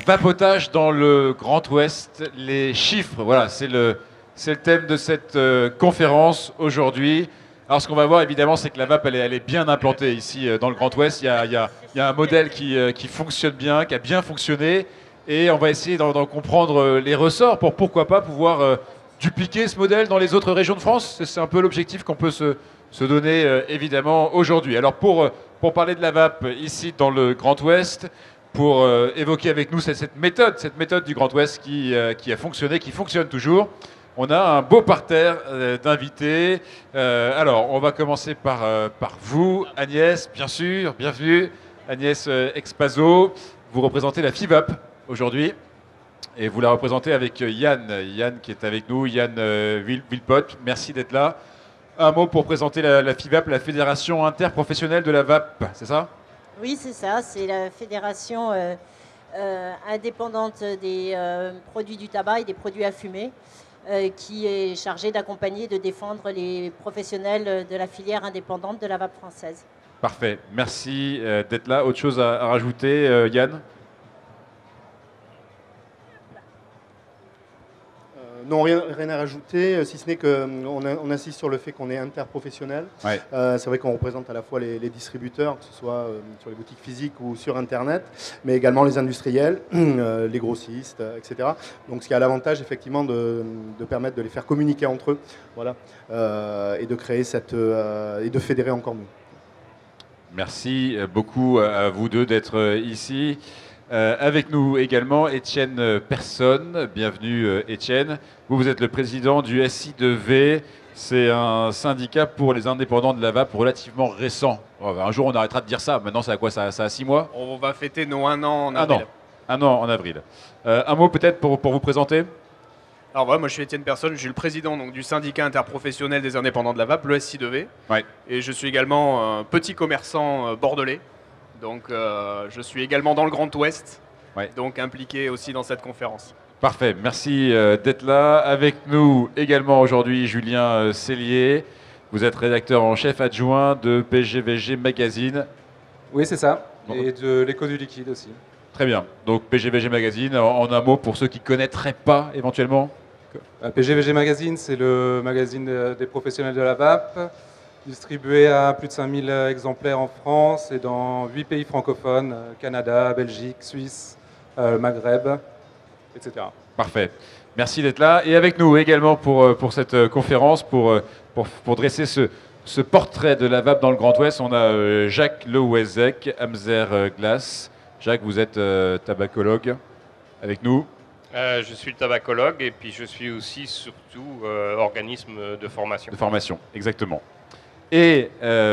vapotage dans le Grand Ouest, les chiffres, voilà, c'est le thème de cette conférence aujourd'hui. Alors ce qu'on va voir évidemment, c'est que la vape, elle est bien implantée ici dans le Grand Ouest. Il y a un modèle qui fonctionne bien, qui a bien fonctionné, et on va essayer d'en comprendre les ressorts pour pourquoi pas pouvoir dupliquer ce modèle dans les autres régions de France. C'est un peu l'objectif qu'on peut se donner évidemment aujourd'hui. Alors pour parler de la vape ici dans le Grand Ouest, pour évoquer avec nous cette méthode du Grand Ouest qui a fonctionné, qui fonctionne toujours. On a un beau parterre d'invités. Alors, on va commencer par vous, Agnès, bien sûr, bienvenue. Agnès Expazo, vous représentez la FIVAP aujourd'hui. Et vous la représentez avec Yann qui est avec nous, Yann Villepot. Merci d'être là. Un mot pour présenter la FIVAP, la Fédération interprofessionnelle de la vape, c'est ça ? Oui, c'est ça. C'est la fédération indépendante des produits du tabac et des produits à fumer qui est chargée d'accompagner et de défendre les professionnels de la filière indépendante de la vape française. Parfait. Merci d'être là. Autre chose à rajouter, Yann ? Non, rien à rajouter, si ce n'est qu'on insiste sur le fait qu'on est interprofessionnel. Ouais. C'est vrai qu'on représente à la fois les distributeurs, que ce soit sur les boutiques physiques ou sur Internet, mais également les industriels, les grossistes, etc. Donc ce qui a l'avantage effectivement de permettre de les faire communiquer entre eux, voilà, et de créer et de fédérer encore mieux. Merci beaucoup à vous deux d'être ici. Avec nous également Étienne Personne. Bienvenue Étienne. Vous êtes le président du SI2V. C'est un syndicat pour les indépendants de la vape relativement récent. Un jour on arrêtera de dire ça. Maintenant ça a quoi, ça a 6 mois ? On va fêter nos 1 an en avril. Un an en avril. Un mot peut-être pour vous présenter ? Alors voilà, moi je suis Étienne Personne, je suis le président donc, du syndicat interprofessionnel des indépendants de la vape, le SI2V. Ouais. Et je suis également un petit commerçant bordelais. Donc je suis également dans le Grand Ouest, ouais. Donc impliqué aussi dans cette conférence. Parfait, merci d'être là. Avec nous également aujourd'hui Julien Cellier. Vous êtes rédacteur en chef adjoint de PGVG Magazine. Oui, c'est ça. Et de l'écho du liquide aussi. Très bien. Donc PGVG Magazine, en un mot pour ceux qui ne connaîtraient pas éventuellement. PGVG Magazine, c'est le magazine des professionnels de la vape, distribué à plus de 5000 exemplaires en France et dans 8 pays francophones, Canada, Belgique, Suisse, Maghreb, etc. Parfait. Merci d'être là. Et avec nous également pour cette conférence, pour dresser ce portrait de la vape dans le Grand Ouest, on a Jacques Lewezek, Amzer Glass. Jacques, vous êtes tabacologue avec nous. Je suis tabacologue et puis je suis aussi surtout organisme de formation. De formation, exactement. Et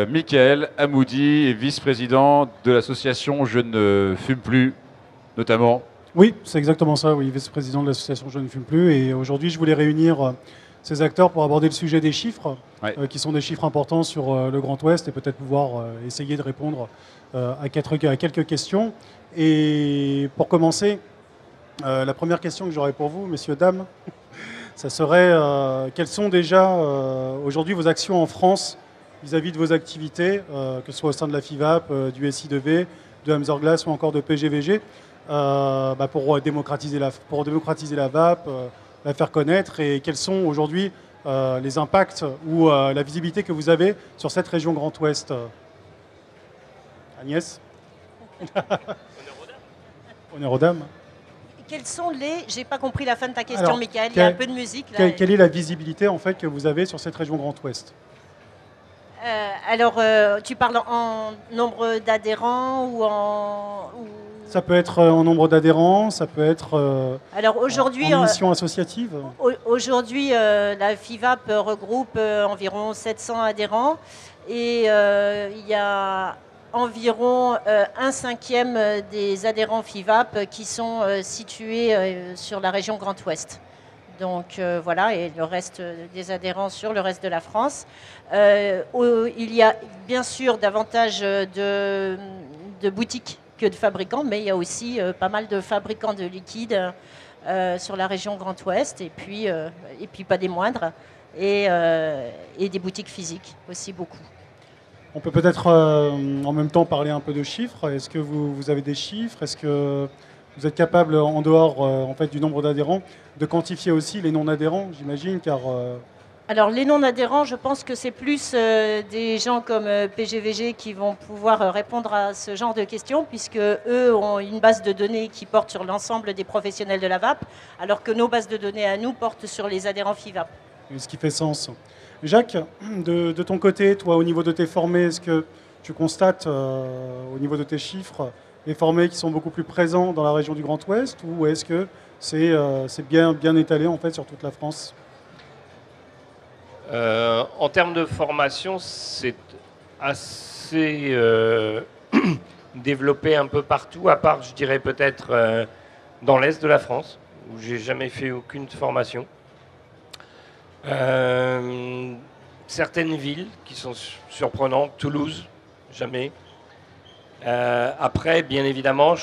Michael Amoudi, vice-président de l'association Je ne fume plus, notamment. Oui, c'est exactement ça, oui, vice-président de l'association Je ne fume plus. Et aujourd'hui, je voulais réunir ces acteurs pour aborder le sujet des chiffres, ouais. Qui sont des chiffres importants sur le Grand Ouest et peut-être pouvoir essayer de répondre à quelques questions. Et pour commencer, la première question que j'aurais pour vous, messieurs, dames, ça serait quelles sont déjà aujourd'hui vos actions en France vis-à-vis de vos activités, que ce soit au sein de la FIVAP, du SI2V, de Amzer Glass ou encore de PGVG, pour démocratiser la vape, la faire connaître, et quels sont aujourd'hui les impacts ou la visibilité que vous avez sur cette région Grand Ouest. Agnès. Honneur aux dames. Quels sont j'ai pas compris la fin de ta question, Alors, Michael, il y a un peu de musique là. Quelle est la visibilité en fait que vous avez sur cette région Grand Ouest ? Tu parles en nombre d'adhérents ou en... Ça peut être en nombre d'adhérents, ça peut être Alors aujourd'hui, en mission associative. Aujourd'hui, la FIVAP regroupe environ 700 adhérents et il y a environ 1/5 des adhérents FIVAP qui sont situés sur la région Grand Ouest. Donc voilà, et le reste des adhérents sur le reste de la France. Il y a bien sûr davantage de boutiques que de fabricants, mais il y a aussi pas mal de fabricants de liquides sur la région Grand Ouest, et puis pas des moindres, et des boutiques physiques aussi beaucoup. On peut peut-être en même temps parler un peu de chiffres. Est-ce que vous avez des chiffres ? Est-ce que vous êtes capable, en dehors en fait, du nombre d'adhérents, de quantifier aussi les non-adhérents, j'imagine, car... Alors les non-adhérents, je pense que c'est plus des gens comme PGVG qui vont pouvoir répondre à ce genre de questions, puisque eux ont une base de données qui porte sur l'ensemble des professionnels de la VAP, alors que nos bases de données à nous portent sur les adhérents FIVAP. Ce qui fait sens. Jacques, de ton côté, toi, au niveau de tes formés, est-ce que tu constates, au niveau de tes chiffres, les formés qui sont beaucoup plus présents dans la région du Grand Ouest, ou est-ce que c'est bien étalé en fait sur toute la France ? En termes de formation, c'est assez développé un peu partout, à part, je dirais, peut-être dans l'Est de la France, où j'ai jamais fait aucune formation. Certaines villes qui sont surprenantes, Toulouse, jamais. Après, bien évidemment,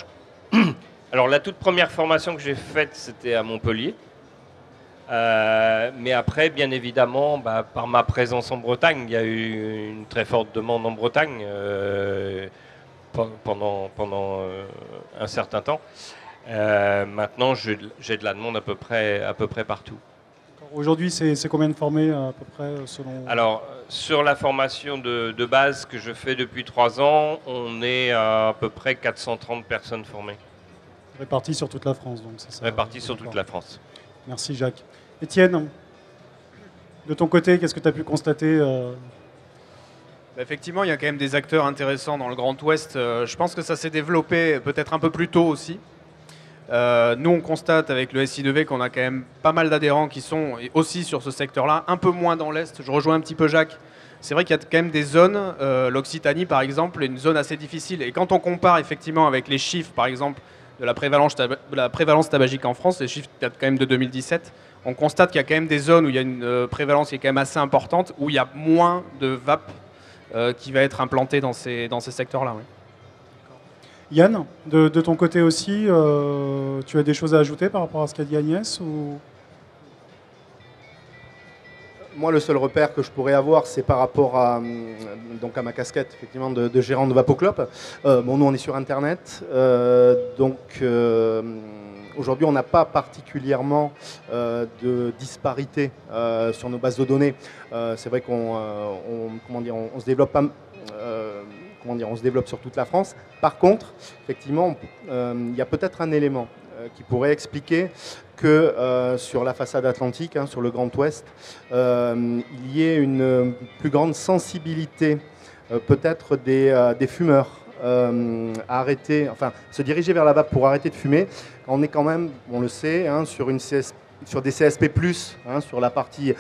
alors la toute première formation que j'ai faite, c'était à Montpellier. Mais après, bien évidemment, par ma présence en Bretagne, il y a eu une très forte demande en Bretagne pendant un certain temps. Maintenant, j'ai de la demande à peu près partout. Aujourd'hui, c'est combien de formés à peu près selon... Alors, sur la formation de base que je fais depuis 3 ans, on est à peu près 430 personnes formées. Réparties sur toute la France, donc c'est ça. Réparties sur toute la France. Merci Jacques. Étienne, de ton côté, qu'est-ce que tu as pu constater Effectivement, il y a quand même des acteurs intéressants dans le Grand Ouest. Je pense que ça s'est développé peut-être un peu plus tôt aussi. Nous, on constate avec le SI2V qu'on a quand même pas mal d'adhérents qui sont aussi sur ce secteur-là, un peu moins dans l'Est. Je rejoins un petit peu Jacques. C'est vrai qu'il y a quand même des zones, l'Occitanie par exemple, est une zone assez difficile. Et quand on compare effectivement avec les chiffres, par exemple, de la prévalence tabagique en France, les chiffres datent quand même de 2017, on constate qu'il y a quand même des zones où il y a une prévalence qui est quand même assez importante, où il y a moins de VAP qui va être implantée dans ces secteurs-là. Oui. Yann, de ton côté aussi, tu as des choses à ajouter par rapport à ce qu'a dit Agnès ou... Moi, le seul repère que je pourrais avoir, c'est par rapport à ma casquette effectivement, de gérant de Vapoclop. Nous, on est sur Internet. Aujourd'hui, on n'a pas particulièrement de disparité sur nos bases de données. C'est vrai qu'on se développe pas... on se développe sur toute la France. Par contre, effectivement, il y a peut-être un élément qui pourrait expliquer que sur la façade atlantique, sur le Grand Ouest, il y ait une plus grande sensibilité peut-être des fumeurs à arrêter, se diriger vers la vape pour arrêter de fumer. On est quand même, on le sait, sur des CSP+, sur la partie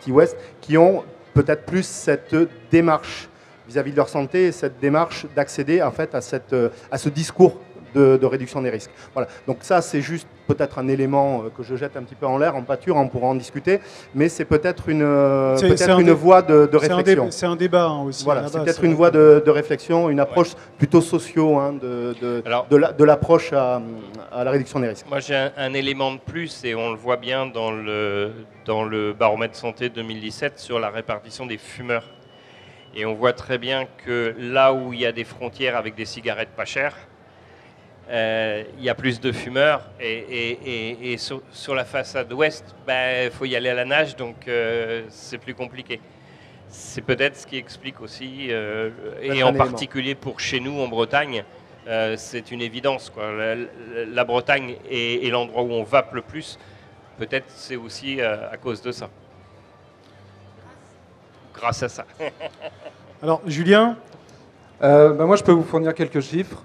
ouest, qui ont peut-être plus cette démarche vis-à-vis de leur santé et cette démarche d'accéder en fait à ce discours de réduction des risques. Voilà. Donc ça, c'est juste peut-être un élément que je jette un petit peu en l'air, en pâture, on pourra en discuter, mais c'est peut-être une voie de réflexion. C'est un débat aussi. Voilà, c'est peut-être une voie de réflexion, une approche plutôt socio de l'approche à la réduction des risques. Moi, j'ai un élément de plus, et on le voit bien dans le baromètre santé 2017 sur la répartition des fumeurs. Et on voit très bien que là où il y a des frontières avec des cigarettes pas chères, il y a plus de fumeurs. Et sur la façade ouest, faut y aller à la nage, donc c'est plus compliqué. C'est peut-être ce qui explique aussi, et en particulier pour chez nous en Bretagne, c'est une évidence, quoi. La Bretagne est l'endroit où on vape le plus. Peut-être c'est aussi à cause de ça. Grâce à ça. Alors, Julien, moi, je peux vous fournir quelques chiffres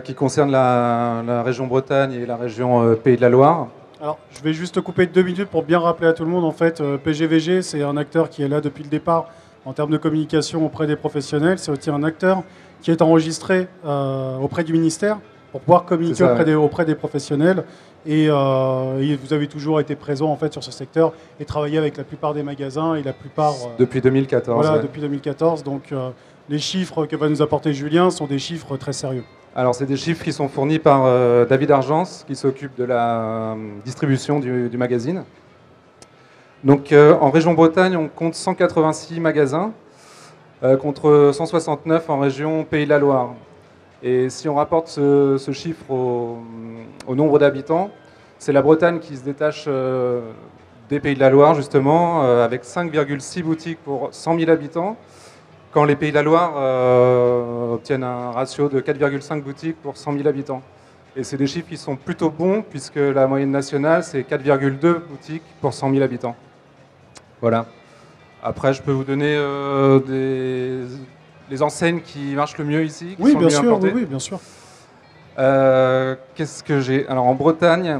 qui concernent la région Bretagne et la région Pays de la Loire. Alors, je vais juste te couper 2 minutes pour bien rappeler à tout le monde. En fait, PGVG, c'est un acteur qui est là depuis le départ en termes de communication auprès des professionnels. C'est aussi un acteur qui est enregistré auprès du ministère pour pouvoir communiquer auprès des professionnels. Et vous avez toujours été présent en fait sur ce secteur et travaillé avec la plupart des magasins et la plupart... depuis 2014. Voilà, ouais. depuis 2014. Donc les chiffres que va nous apporter Julien sont des chiffres très sérieux. Alors c'est des chiffres qui sont fournis par David Argence, qui s'occupe de la distribution du magazine. Donc en région Bretagne, on compte 186 magasins contre 169 en région Pays de la Loire. Et si on rapporte ce chiffre au nombre d'habitants, c'est la Bretagne qui se détache des Pays de la Loire, justement, avec 5,6 boutiques pour 100 000 habitants, quand les Pays de la Loire obtiennent un ratio de 4,5 boutiques pour 100 000 habitants. Et c'est des chiffres qui sont plutôt bons, puisque la moyenne nationale, c'est 4,2 boutiques pour 100 000 habitants. Voilà. Après, je peux vous donner les enseignes qui marchent le mieux ici, qui Oui, sont le bien mieux sûr, implantées. oui, bien sûr. Qu'est-ce que j'ai? Alors en Bretagne,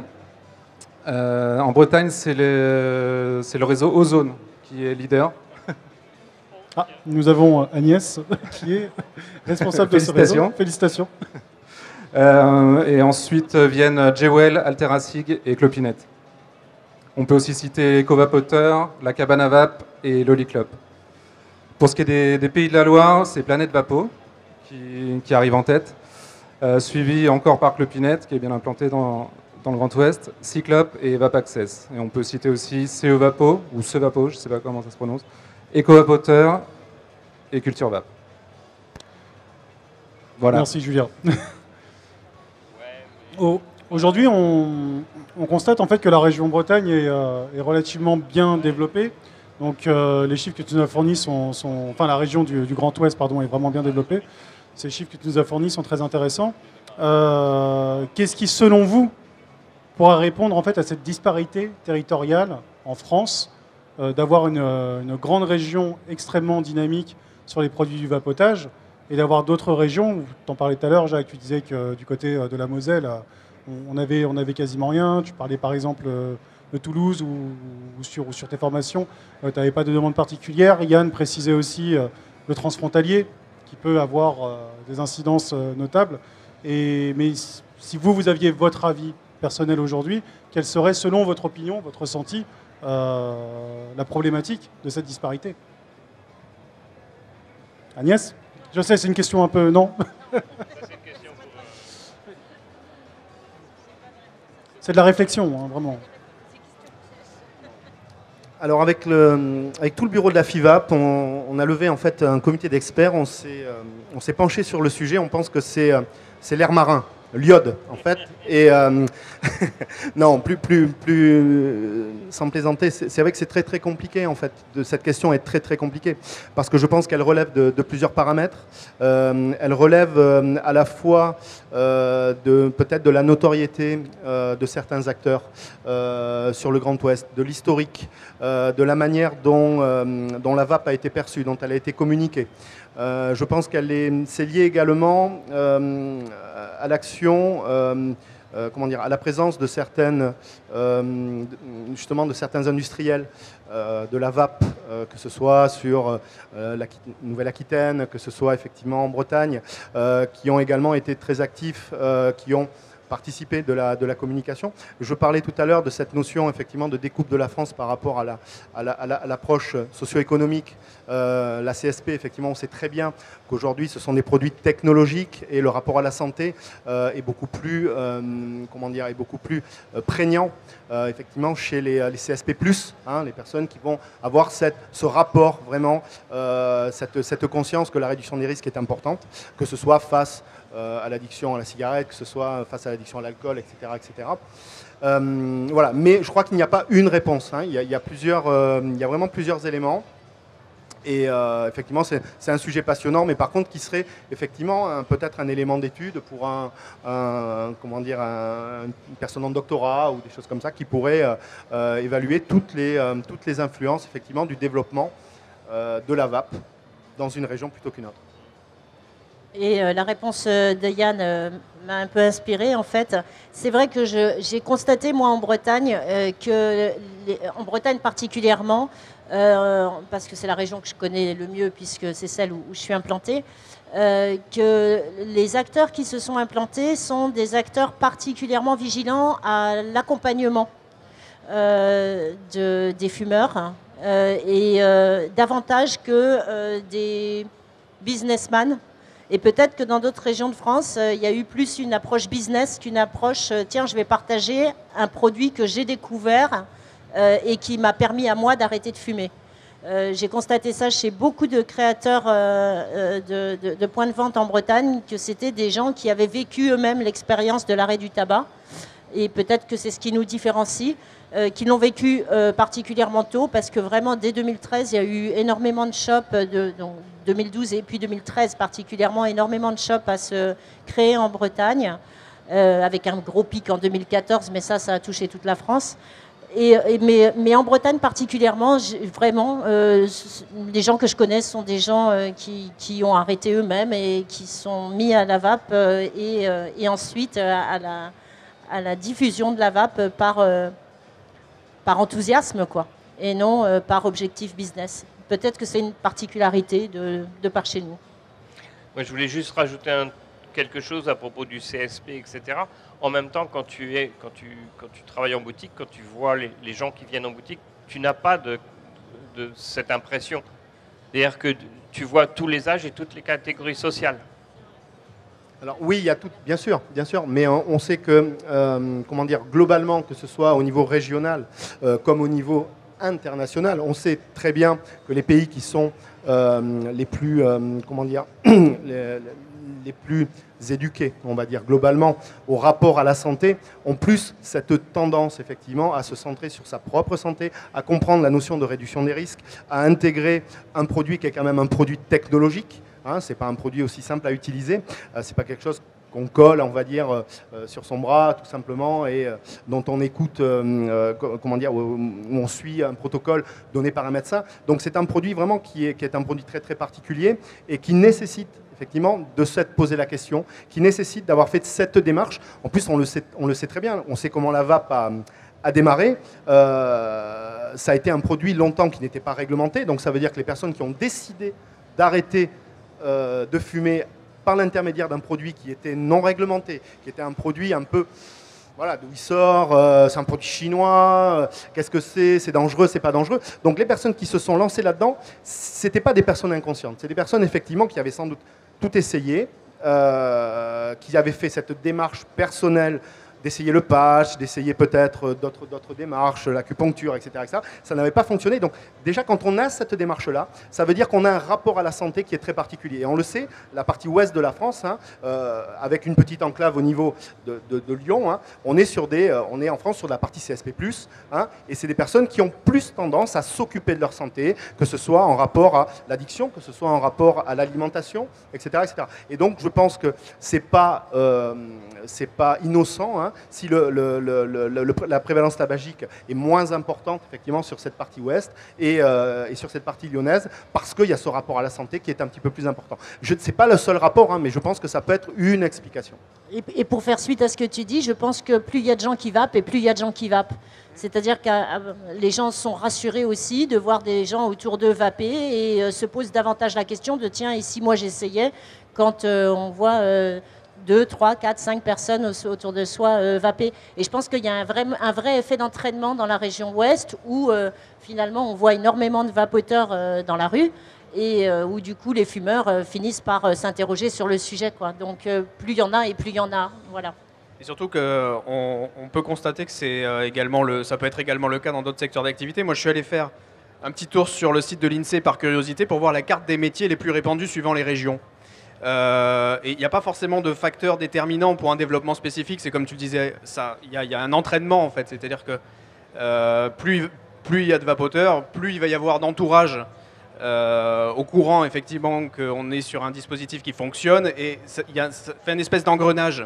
c'est le réseau Ozone qui est leader. Ah, nous avons Agnès qui est responsable de ce réseau. Félicitations. Et ensuite viennent Jewel, Alterasig et Clopinette. On peut aussi citer Ecovapoteur, la Cabane à Vape et l'Oliclop. Pour ce qui est des Pays de la Loire, c'est Planète Vapo qui arrive en tête, suivi encore par Clopinette qui est bien implanté dans le Grand Ouest, Cyclope et Vape Access. Et on peut citer aussi CE Vapo, ou Ce Vapo, je ne sais pas comment ça se prononce, Ecovapoteur et Culture Vape. Voilà. Merci Julien. Aujourd'hui, on constate en fait que la région Bretagne est relativement bien développée. Donc les chiffres que tu nous as fournis enfin la région du Grand Ouest pardon, est vraiment bien développée. Ces chiffres que tu nous as fournis sont très intéressants. Qu'est-ce qui, selon vous, pourra répondre en fait à cette disparité territoriale en France, d'avoir une grande région extrêmement dynamique sur les produits du vapotage et d'avoir d'autres régions, tu en parlais tout à l'heure, Jacques, tu disais que du côté de la Moselle, on avait quasiment rien. Tu parlais par exemple de Toulouse ou sur tes formations, tu n'avais pas de demande particulière. Yann précisait aussi le transfrontalier qui peut avoir des incidences notables. Mais si vous aviez votre avis personnel aujourd'hui, quelle serait, selon votre opinion, votre ressenti, la problématique de cette disparité? Agnès? Je sais, c'est une question un peu... Non? C'est de la réflexion, hein, vraiment. Alors avec tout le bureau de la FIVAP, on a levé en fait un comité d'experts, on s'est penché sur le sujet, on pense que c'est l'air marin, l'iode en fait. Et non, plus sans plaisanter, c'est vrai que c'est très très compliqué en fait. Cette question est très très compliquée parce que je pense qu'elle relève de plusieurs paramètres. Elle relève à la fois peut-être de la notoriété de certains acteurs sur le Grand Ouest, de l'historique, de la manière dont la vape a été perçue, dont elle a été communiquée. Je pense c'est lié également à l'action, à la présence de justement de certains industriels de la vape, que ce soit sur la Nouvelle-Aquitaine, que ce soit effectivement en Bretagne, qui ont également été très actifs, qui ont participé de la communication. Je parlais tout à l'heure de cette notion effectivement de découpe de la France par rapport à l'approche socio-économique. La CSP, effectivement, on sait très bien qu'aujourd'hui ce sont des produits technologiques et le rapport à la santé est beaucoup plus, prégnant effectivement chez les CSP+, hein, les personnes qui vont avoir ce rapport vraiment, cette conscience que la réduction des risques est importante, que ce soit face à l'addiction à la cigarette, que ce soit face à l'addiction à l'alcool, etc. etc. Voilà. Mais je crois qu'il n'y a pas une réponse. Hein. Il y a vraiment plusieurs éléments. Et effectivement, c'est un sujet passionnant, mais par contre qui serait effectivement peut-être un élément d'étude pour une personne en doctorat ou des choses comme ça qui pourrait évaluer toutes les influences effectivement du développement de la vape dans une région plutôt qu'une autre. Et la réponse de Yann m'a un peu inspirée en fait. C'est vrai que j'ai constaté moi en Bretagne en Bretagne particulièrement, parce que c'est la région que je connais le mieux puisque c'est celle où je suis implantée, que les acteurs qui se sont implantés sont des acteurs particulièrement vigilants à l'accompagnement des fumeurs et davantage que des businessmen. Et peut-être que dans d'autres régions de France, il y a eu plus une approche business qu'une approche tiens, je vais partager un produit que j'ai découvert et qui m'a permis à moi d'arrêter de fumer. J'ai constaté ça chez beaucoup de créateurs de points de vente en Bretagne, que c'était des gens qui avaient vécu eux-mêmes l'expérience de l'arrêt du tabac. Et peut-être que c'est ce qui nous différencie, qui l'ont vécu particulièrement tôt, parce que vraiment, dès 2013, il y a eu énormément de shops, donc 2012 et puis 2013 particulièrement, énormément de shops à se créer en Bretagne, avec un gros pic en 2014, mais ça a touché toute la France. Mais en Bretagne particulièrement, vraiment, les gens que je connais sont des gens qui ont arrêté eux-mêmes et qui sont mis à la vape et ensuite à la diffusion de la vape par enthousiasme, quoi, et non par objectif business. Peut-être que c'est une particularité de par chez nous. Moi, je voulais juste rajouter quelque chose à propos du CSP, etc. En même temps, quand tu travailles en boutique, quand tu vois les gens qui viennent en boutique, tu n'as pas de cette impression. C'est-à-dire que tu vois tous les âges et toutes les catégories sociales. Alors oui, il y a tout, bien sûr, mais on sait que, comment dire, globalement, que ce soit au niveau régional comme au niveau international, on sait très bien que les pays qui sont les plus, comment dire, les plus éduqués, on va dire, globalement, au rapport à la santé, ont plus cette tendance, effectivement, à se centrer sur sa propre santé, à comprendre la notion de réduction des risques, à intégrer un produit qui est quand même un produit technologique. Hein, ce n'est pas un produit aussi simple à utiliser, ce n'est pas quelque chose qu'on colle, on va dire, sur son bras, tout simplement, et dont on écoute, comment dire, où on suit un protocole donné par un médecin. Donc c'est un produit vraiment qui est un produit très très particulier et qui nécessite effectivement de se poser la question, qui nécessite d'avoir fait cette démarche. En plus, on le sait très bien, on sait comment la vape a démarré. Ça a été un produit longtemps qui n'était pas réglementé, donc ça veut dire que les personnes qui ont décidé d'arrêter de fumer par l'intermédiaire d'un produit qui était non réglementé, qui était un produit un peu, voilà, d'où il sort, c'est un produit chinois, qu'est-ce que c'est dangereux, c'est pas dangereux. Donc les personnes qui se sont lancées là-dedans, c'était pas des personnes inconscientes, c'est des personnes effectivement qui avaient sans doute tout essayé, qui avaient fait cette démarche personnelle d'essayer le patch, d'essayer peut-être d'autres démarches, l'acupuncture, etc., etc. Ça n'avait pas fonctionné. Donc déjà, quand on a cette démarche-là, ça veut dire qu'on a un rapport à la santé qui est très particulier. Et on le sait, la partie ouest de la France, hein, avec une petite enclave au niveau de Lyon, hein, on est en France sur la partie CSP+, hein, et c'est des personnes qui ont plus tendance à s'occuper de leur santé, que ce soit en rapport à l'addiction, que ce soit en rapport à l'alimentation, etc., etc. Et donc, je pense que c'est pas innocent, hein, si la prévalence tabagique est moins importante effectivement sur cette partie ouest et sur cette partie lyonnaise, parce qu'il y a ce rapport à la santé qui est un petit peu plus important. Ce n'est pas le seul rapport, hein, mais je pense que ça peut être une explication. Et pour faire suite à ce que tu dis, je pense que plus il y a de gens qui vapent et plus il y a de gens qui vapent. C'est-à-dire que les gens sont rassurés aussi de voir des gens autour d'eux vaper et se posent davantage la question de tiens, et si moi j'essayais, quand on voit 2, 3, 4, 5 personnes autour de soi vaper. Et je pense qu'il y a un vrai effet d'entraînement dans la région ouest où finalement on voit énormément de vapoteurs dans la rue et où du coup les fumeurs finissent par s'interroger sur le sujet, quoi. Donc plus il y en a et plus il y en a. Voilà. Et surtout qu'on peut constater que ça peut être également le cas dans d'autres secteurs d'activité. Moi je suis allé faire un petit tour sur le site de l'INSEE par curiosité pour voir la carte des métiers les plus répandus suivant les régions. Et il n'y a pas forcément de facteurs déterminants pour un développement spécifique. C'est comme tu le disais, il y a un entraînement en fait. C'est-à-dire que plus il y a de vapoteurs, plus il va y avoir d'entourage au courant effectivement qu'on est sur un dispositif qui fonctionne. Et ça fait une espèce d'engrenage.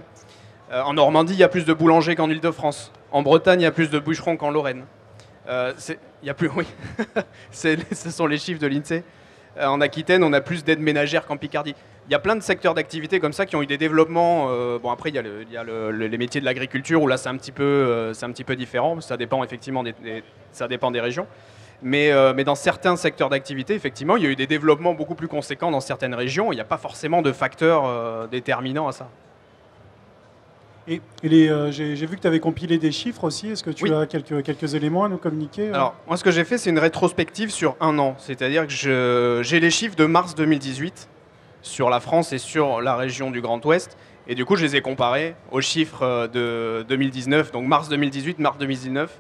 En Normandie, il y a plus de boulangers qu'en Île-de-France. En Bretagne, il y a plus de bûcherons qu'en Lorraine. Oui, ce sont les chiffres de l'INSEE. En Aquitaine, on a plus d'aides ménagères qu'en Picardie. Il y a plein de secteurs d'activité comme ça qui ont eu des développements. Bon, après, il y a les métiers de l'agriculture où là, c'est un petit peu différent. Ça dépend effectivement ça dépend des régions. Mais dans certains secteurs d'activité, effectivement, il y a eu des développements beaucoup plus conséquents dans certaines régions. Il n'y a pas forcément de facteurs déterminants à ça. Et j'ai vu que tu avais compilé des chiffres aussi. Est-ce que tu as quelques éléments à nous communiquer? Alors, moi, ce que j'ai fait, c'est une rétrospective sur un an. C'est-à-dire que j'ai les chiffres de mars 2018 sur la France et sur la région du Grand Ouest. Et du coup, je les ai comparés aux chiffres de 2019, donc mars 2018, mars 2019.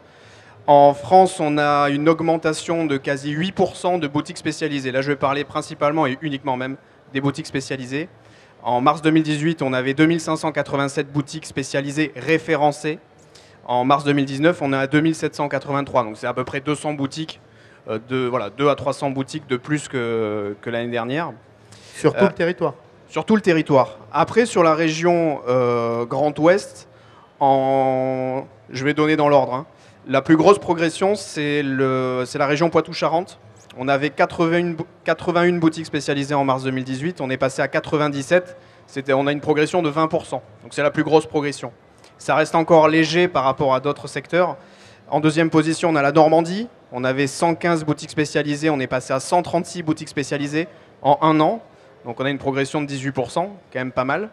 En France, on a une augmentation de quasi 8% de boutiques spécialisées. Là, je vais parler principalement et uniquement même des boutiques spécialisées. En mars 2018, on avait 2587 boutiques spécialisées référencées. En mars 2019, on est à 2783. Donc c'est à peu près 200 boutiques, 2 à 300 boutiques de plus que l'année dernière. Sur tout le territoire? Sur tout le territoire. Après, sur la région Grand Ouest, je vais donner dans l'ordre. La plus grosse progression, c'est la région Poitou-Charentes. On avait 81 boutiques spécialisées en mars 2018. On est passé à 97. On a une progression de 20%. Donc c'est la plus grosse progression. Ça reste encore léger par rapport à d'autres secteurs. En deuxième position, on a la Normandie. On avait 115 boutiques spécialisées. On est passé à 136 boutiques spécialisées en un an. Donc on a une progression de 18%, quand même pas mal.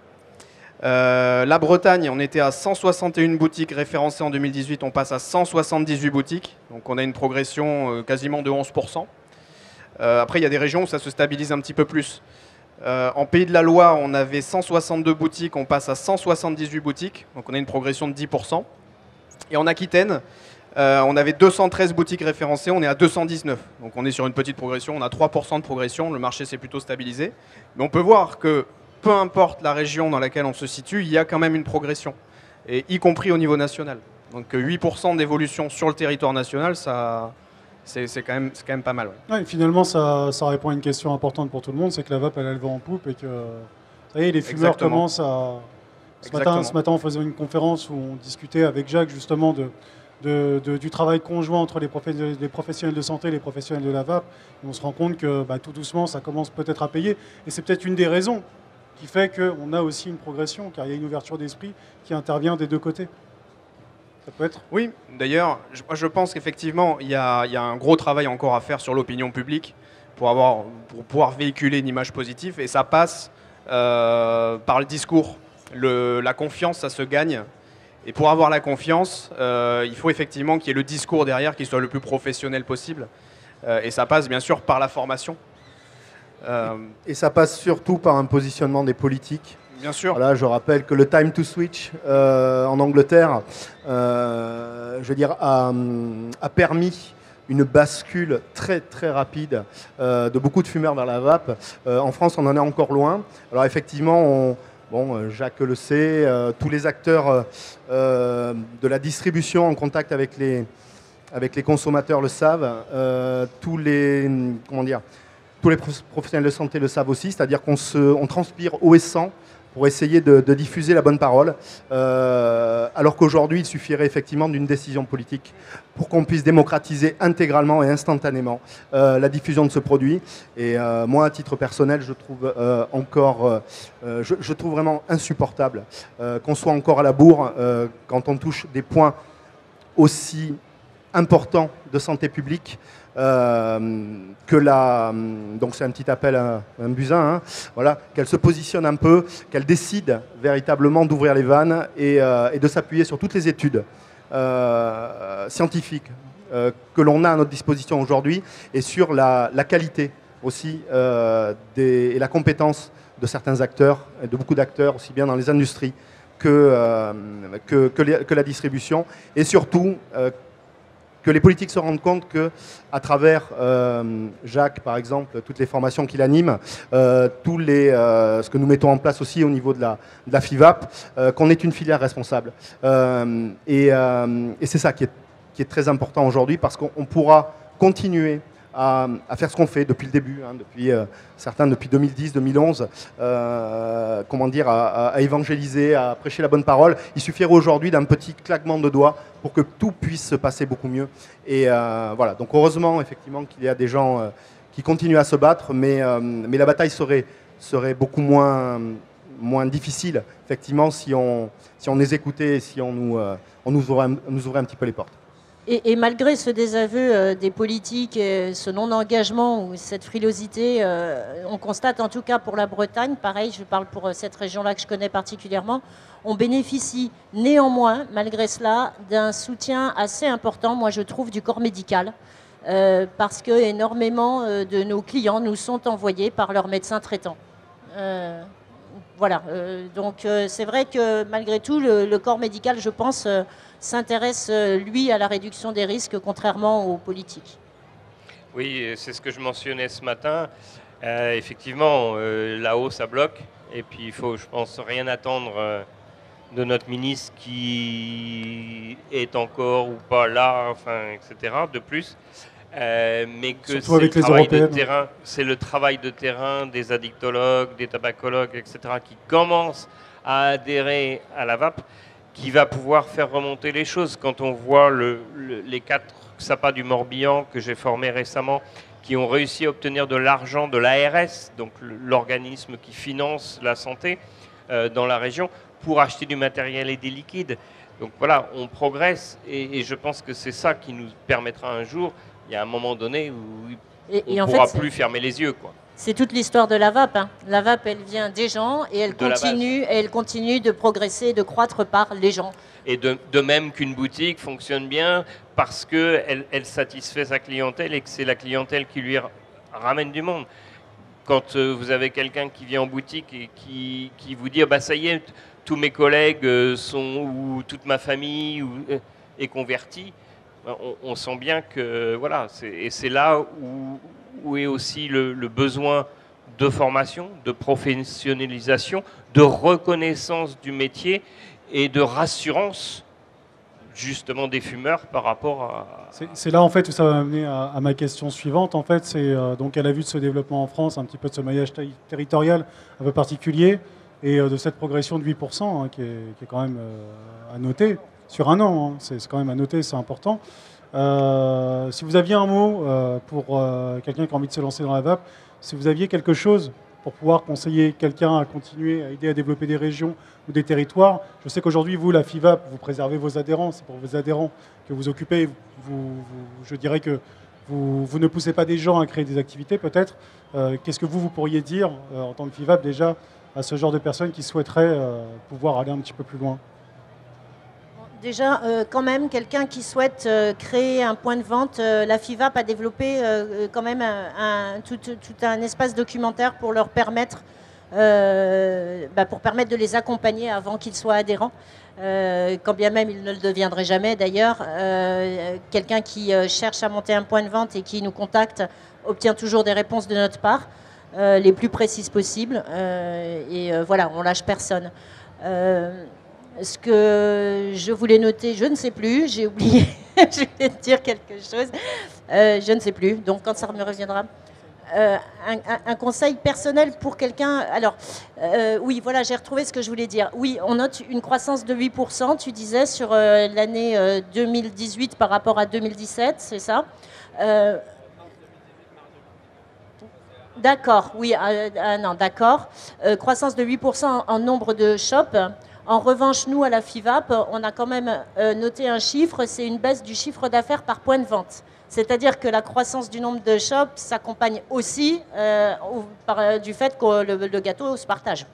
La Bretagne, on était à 161 boutiques référencées en 2018, on passe à 178 boutiques, donc on a une progression quasiment de 11%. Après, il y a des régions où ça se stabilise un petit peu plus. En Pays de la Loire, on avait 162 boutiques, on passe à 178 boutiques, donc on a une progression de 10%. Et en Aquitaine, on avait 213 boutiques référencées, on est à 219. Donc on est sur une petite progression, on a 3% de progression, le marché s'est plutôt stabilisé. Mais on peut voir que peu importe la région dans laquelle on se situe, il y a quand même une progression, et y compris au niveau national. Donc 8% d'évolution sur le territoire national, c'est quand même pas mal. Ouais. Ouais, finalement, ça répond à une question importante pour tout le monde, c'est que la vape, elle a le vent en poupe et que ça y est, les fumeurs Exactement. commencent à... Ce matin, on faisait une conférence où on discutait avec Jacques justement du travail conjoint entre les professionnels de santé et les professionnels de la vape. Et on se rend compte que tout doucement, ça commence peut-être à payer. Et c'est peut-être une des raisons qui fait qu'on a aussi une progression, car il y a une ouverture d'esprit qui intervient des deux côtés. Ça peut être? Oui, d'ailleurs, je pense qu'effectivement, il y a un gros travail encore à faire sur l'opinion publique pour pouvoir véhiculer une image positive, et ça passe par le discours. La confiance, ça se gagne. Et pour avoir la confiance, il faut effectivement qu'il y ait le discours derrière qui soit le plus professionnel possible. Et ça passe bien sûr par la formation. Et ça passe surtout par un positionnement des politiques. Bien sûr. Voilà, je rappelle que le time to switch en Angleterre, a permis une bascule très très rapide de beaucoup de fumeurs vers la vape. En France, on en est encore loin. Alors effectivement, Jacques le sait, tous les acteurs de la distribution en contact avec les consommateurs le savent, tous les professionnels de santé le savent aussi, c'est-à-dire qu'on transpire haut et sang pour essayer de diffuser la bonne parole, alors qu'aujourd'hui, il suffirait effectivement d'une décision politique pour qu'on puisse démocratiser intégralement et instantanément la diffusion de ce produit. Et moi, à titre personnel, je trouve je trouve vraiment insupportable qu'on soit encore à la bourre quand on touche des points aussi importants de santé publique. Donc c'est un petit appel à un Buzyn, voilà, qu'elle se positionne un peu, qu'elle décide véritablement d'ouvrir les vannes et de s'appuyer sur toutes les études scientifiques que l'on a à notre disposition aujourd'hui, et sur la qualité aussi et la compétence de certains acteurs, et de beaucoup d'acteurs, aussi bien dans les industries que la distribution, et surtout que les politiques se rendent compte qu'à travers Jacques, par exemple, toutes les formations qu'il anime, ce que nous mettons en place aussi au niveau de la FIVAP, qu'on est une filière responsable. Et c'est ça qui est très important aujourd'hui, parce qu'on pourra continuer à faire ce qu'on fait depuis le début, certains depuis 2010, 2011, à évangéliser, à prêcher la bonne parole. Il suffirait aujourd'hui d'un petit claquement de doigts pour que tout puisse se passer beaucoup mieux. Et voilà, donc heureusement effectivement qu'il y a des gens qui continuent à se battre, mais la bataille serait beaucoup moins difficile, effectivement, si on les écoutait et si on nous ouvrait un petit peu les portes. Et malgré ce désaveu des politiques, et ce non-engagement ou cette frilosité, on constate en tout cas pour la Bretagne, pareil, je parle pour cette région-là que je connais particulièrement, on bénéficie néanmoins, malgré cela, d'un soutien assez important, moi je trouve, du corps médical, parce que énormément de nos clients nous sont envoyés par leurs médecins traitants. Voilà. Donc c'est vrai que malgré tout, le corps médical, je pense, s'intéresse, lui, à la réduction des risques, contrairement aux politiques. Oui, c'est ce que je mentionnais ce matin. Effectivement, là-haut, ça bloque. Et puis, il faut, je pense, rien attendre de notre ministre qui est encore ou pas là, enfin, etc. de plus. Mais que Surtout avec les Européennes. C'est le travail de terrain des addictologues, des tabacologues, etc., qui commencent à adhérer à la vape, qui va pouvoir faire remonter les choses. Quand on voit les 4 SAPA du Morbihan que j'ai formés récemment, qui ont réussi à obtenir de l'argent de l'ARS, donc l'organisme qui finance la santé dans la région, pour acheter du matériel et des liquides. Donc voilà, on progresse et je pense que c'est ça qui nous permettra un jour, il y a un moment donné où on ne pourra plus fermer les yeux, quoi. C'est toute l'histoire de la vape. Hein. La vape, elle vient des gens et elle continue de progresser et de croître par les gens. Et de même qu'une boutique fonctionne bien parce qu'elle satisfait sa clientèle et que c'est la clientèle qui lui ramène du monde. Quand vous avez quelqu'un qui vient en boutique et qui vous dit bah, « ça y est, tous mes collègues ou toute ma famille est convertie », on sent bien que voilà, c'est là où est aussi le besoin de formation, de professionnalisation, de reconnaissance du métier et de rassurance justement des fumeurs par rapport à... C'est là en fait où ça va m'amener à ma question suivante. En fait, c'est donc à la vue de ce développement en France, un petit peu de ce maillage territorial un peu particulier et de cette progression de 8% hein, qui est quand même à noter sur un an. Hein, c'est quand même à noter, c'est important. Si vous aviez un mot pour quelqu'un qui a envie de se lancer dans la vape, si vous aviez quelque chose pour pouvoir conseiller quelqu'un à continuer à aider à développer des régions ou des territoires, je sais qu'aujourd'hui, vous, la FIVAP, vous préservez vos adhérents, c'est pour vos adhérents que vous occupez. Je dirais que vous ne poussez pas des gens à créer des activités, peut-être. Qu'est-ce que vous pourriez dire en tant que FIVAP déjà à ce genre de personnes qui souhaiteraient pouvoir aller un petit peu plus loin ? Déjà, quand même, quelqu'un qui souhaite créer un point de vente, la FIVAP a développé quand même tout un espace documentaire pour leur permettre, de les accompagner avant qu'ils soient adhérents, quand bien même ils ne le deviendraient jamais d'ailleurs. Quelqu'un qui cherche à monter un point de vente et qui nous contacte obtient toujours des réponses de notre part, les plus précises possibles. Voilà, on lâche personne. Ce que je voulais noter, je ne sais plus, j'ai oublié, je voulais te dire quelque chose, je ne sais plus, donc quand ça me reviendra. Un conseil personnel pour quelqu'un, alors oui, voilà, j'ai retrouvé ce que je voulais dire. Oui, on note une croissance de 8%, tu disais, sur l'année 2018 par rapport à 2017, c'est ça D'accord, oui, non, d'accord. Croissance de 8% en nombre de shops. En revanche, nous, à la FIVAP, on a quand même noté un chiffre, c'est une baisse du chiffre d'affaires par point de vente. C'est-à-dire que la croissance du nombre de shops s'accompagne aussi du fait que le gâteau se partage.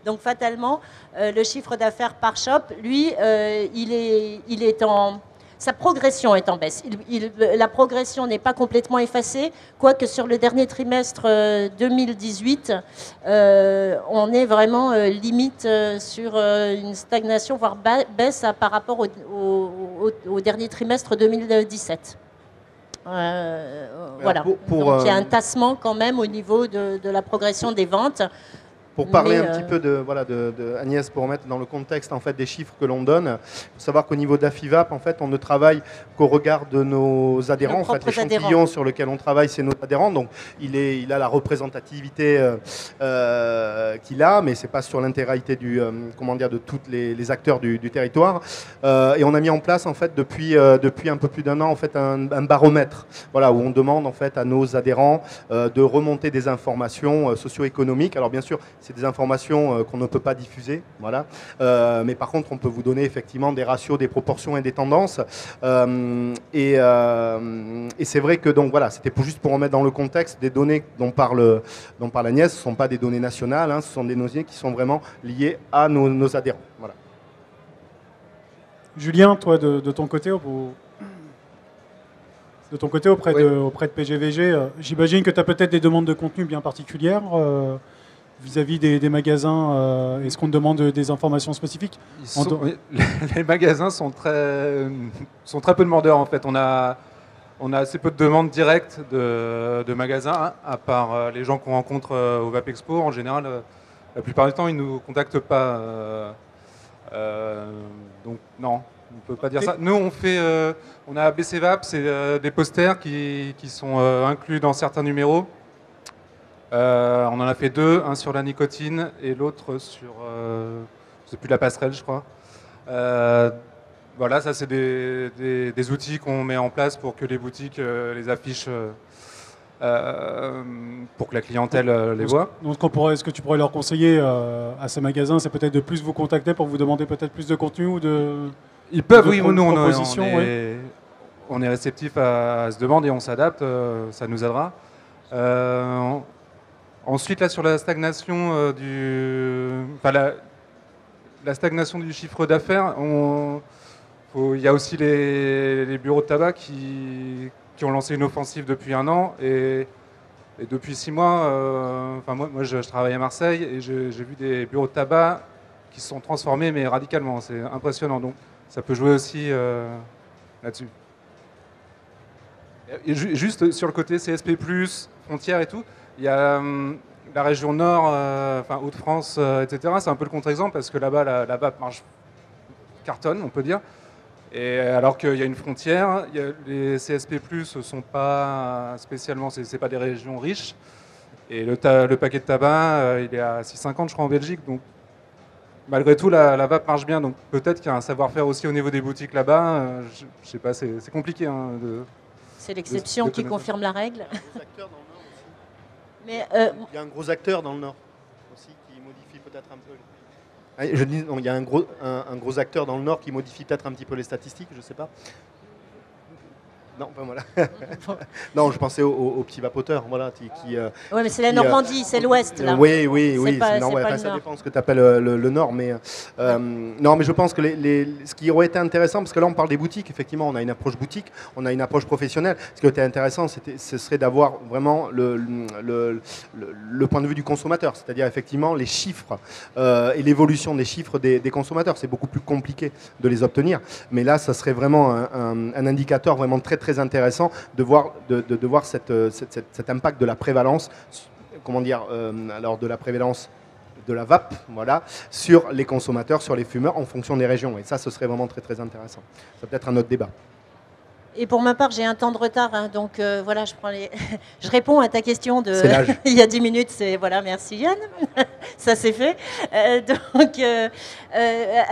donc fatalement, le chiffre d'affaires par shop, lui, sa progression est en baisse. La progression n'est pas complètement effacée, quoique sur le dernier trimestre 2018, on est vraiment limite sur une stagnation, voire baisse par rapport au dernier trimestre 2017. Voilà. Donc il y a un tassement quand même au niveau de la progression des ventes. Pour parler un petit peu de Agnès, pour remettre dans le contexte en fait des chiffres que l'on donne, il faut savoir qu'au niveau de la FIVAP, en fait, on ne travaille qu'au regard de nos adhérents. En fait, l'échantillon sur lequel on travaille, c'est nos adhérents. Donc, il a la représentativité qu'il a, mais c'est pas sur l'intégralité de tous les acteurs du territoire. Et on a mis en place en fait depuis un peu plus d'un an en fait un baromètre, voilà, où on demande en fait à nos adhérents de remonter des informations socio-économiques. Alors bien sûr, c'est des informations qu'on ne peut pas diffuser, voilà. Mais par contre, on peut vous donner effectivement des ratios, des proportions et des tendances. Et c'est vrai que donc voilà, c'était juste pour remettre dans le contexte des données dont parle Agnès. Ce ne sont pas des données nationales, hein, ce sont des données qui sont vraiment liées à nos adhérents. Voilà. Julien, toi, de ton côté, auprès de PGVG, j'imagine que tu as peut-être des demandes de contenu bien particulières vis-à-vis des magasins? Est-ce qu'on demande des informations spécifiques? Les magasins sont très peu demandeurs en fait. On a assez peu de demandes directes de magasins, hein, à part les gens qu'on rencontre au VAP Expo. En général, la plupart du temps, ils ne nous contactent pas. Donc non, on ne peut pas dire ça. Nous, on a BCVAP, c'est des posters qui sont inclus dans certains numéros. On en a fait 2, un sur la nicotine et l'autre sur, je sais plus, la passerelle, je crois. Voilà, ça c'est des outils qu'on met en place pour que les boutiques les affichent, pour que la clientèle les voit. Donc est-ce que tu pourrais leur conseiller à ces magasins, c'est peut-être de plus vous contacter pour vous demander peut-être plus de contenu ou de... Ils peuvent, oui, nous on est réceptif à se demander et on s'adapte, ça nous aidera. Ensuite, là, sur la stagnation la stagnation du chiffre d'affaires, il y a aussi les bureaux de tabac qui ont lancé une offensive depuis 1 an et depuis 6 mois. Moi, je travaille à Marseille et j'ai vu des bureaux de tabac qui se sont transformés, mais radicalement. C'est impressionnant. Donc, ça peut jouer aussi là-dessus. Juste sur le côté CSP+, frontières et tout. Il y a la région Nord, Hauts-de-France, etc. C'est un peu le contre-exemple parce que là-bas, la VAP cartonne, on peut dire. Et alors qu'il y a une frontière, les CSP+, ne sont pas spécialement, c'est pas des régions riches. Et le paquet de tabac, il est à 6,50 je crois en Belgique. Donc malgré tout, la VAP marche bien. Donc peut-être qu'il y a un savoir-faire aussi au niveau des boutiques là-bas. Je sais pas, c'est compliqué. Hein, c'est l'exception qui confirme la règle. Il y a un gros acteur dans le Nord aussi qui modifie peut-être un peu. Je dis, non, il y a un gros acteur dans le Nord qui modifie peut-être un petit peu les statistiques, je ne sais pas. Non, enfin, voilà. Non, je pensais aux petits vapoteurs, voilà. Oui, mais c'est la Normandie, c'est l'Ouest, là. Oui. Ça dépend de ce que tu appelles le Nord, mais non, mais je pense que ce qui aurait été intéressant, parce que là, on parle des boutiques, effectivement, on a une approche boutique, on a une approche professionnelle. Ce qui aurait été intéressant, ce serait d'avoir vraiment le point de vue du consommateur, c'est-à-dire effectivement les chiffres et l'évolution des chiffres des consommateurs. C'est beaucoup plus compliqué de les obtenir, mais là, ça serait vraiment un indicateur vraiment très intéressant de voir cet impact de la prévalence, comment dire, alors de la prévalence de la VAP, voilà, sur les consommateurs, sur les fumeurs en fonction des régions. Et ça, ce serait vraiment très intéressant. Ça peut être un autre débat. Et pour ma part, j'ai un temps de retard, hein, donc voilà, je réponds à ta question de il y a 10 minutes. Voilà, merci Yann, ça c'est fait. À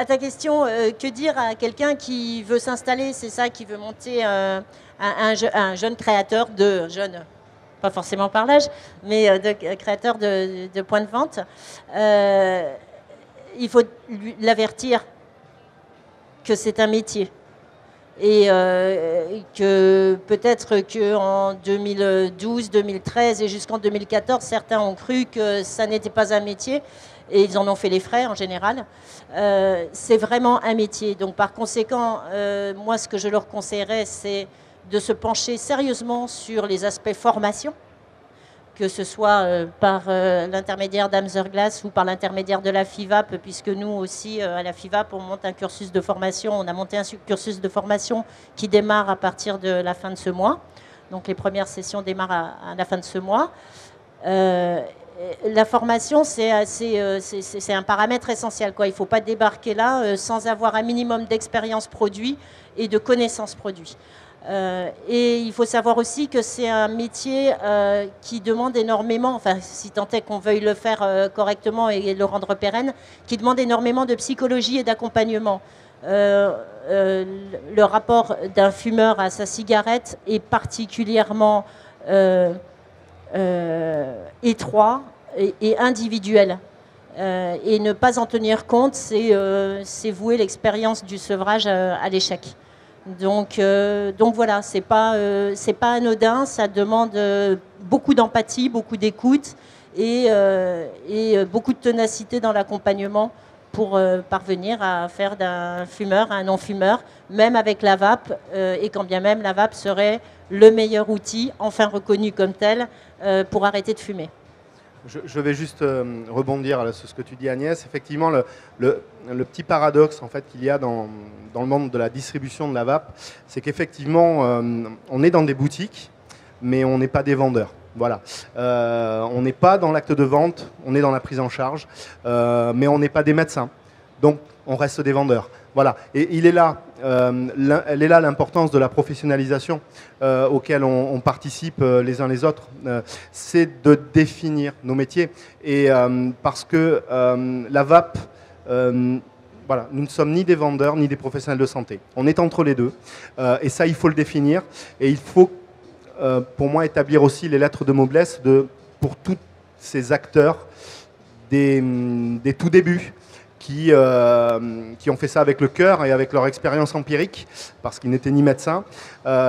ta question, que dire à quelqu'un qui veut s'installer, c'est ça, qui veut monter un jeune créateur pas forcément par l'âge, mais de créateur de points de vente. Il faut l'avertir que c'est un métier. Et que peut-être qu'en 2012, 2013 et jusqu'en 2014, certains ont cru que ça n'était pas un métier et ils en ont fait les frais en général. C'est vraiment un métier. Donc par conséquent, moi ce que je leur conseillerais, c'est de se pencher sérieusement sur les aspects formation, que ce soit par l'intermédiaire d'Amzerglass ou par l'intermédiaire de la FIVAP, puisque nous aussi, à la FIVAP, on monte un cursus de formation. On a monté un cursus de formation qui démarre à partir de la fin de ce mois. Donc les premières sessions démarrent à la fin de ce mois. La formation, c'est un paramètre essentiel, quoi. Il ne faut pas débarquer là sans avoir un minimum d'expérience produit et de connaissances produits. Et il faut savoir aussi que c'est un métier qui demande énormément, enfin si tant est qu'on veuille le faire correctement et le rendre pérenne, qui demande énormément de psychologie et d'accompagnement. Le rapport d'un fumeur à sa cigarette est particulièrement étroit et individuel. Et ne pas en tenir compte, c'est vouer l'expérience du sevrage à l'échec. Donc voilà, c'est pas anodin, ça demande beaucoup d'empathie, beaucoup d'écoute et beaucoup de ténacité dans l'accompagnement pour parvenir à faire d'un fumeur un non-fumeur, même avec la VAP, et quand bien même la VAP serait le meilleur outil, enfin reconnu comme tel, pour arrêter de fumer. Je vais juste rebondir sur ce que tu dis, Agnès. Effectivement, le petit paradoxe en fait, qu'il y a dans le monde de la distribution de la vape, c'est qu'effectivement, on est dans des boutiques, mais on n'est pas des vendeurs. Voilà. On n'est pas dans l'acte de vente, on est dans la prise en charge, mais on n'est pas des médecins. Donc, on reste des vendeurs. Voilà. Et elle est là l'importance de la professionnalisation auquel on participe les uns les autres. C'est de définir nos métiers. Et parce que la vape, voilà, nous ne sommes ni des vendeurs ni des professionnels de santé. On est entre les deux. Et ça, il faut le définir. Et il faut, pour moi, établir aussi les lettres de noblesse pour tous ces acteurs des tout débuts. Qui ont fait ça avec le cœur et avec leur expérience empirique, parce qu'ils n'étaient ni médecins,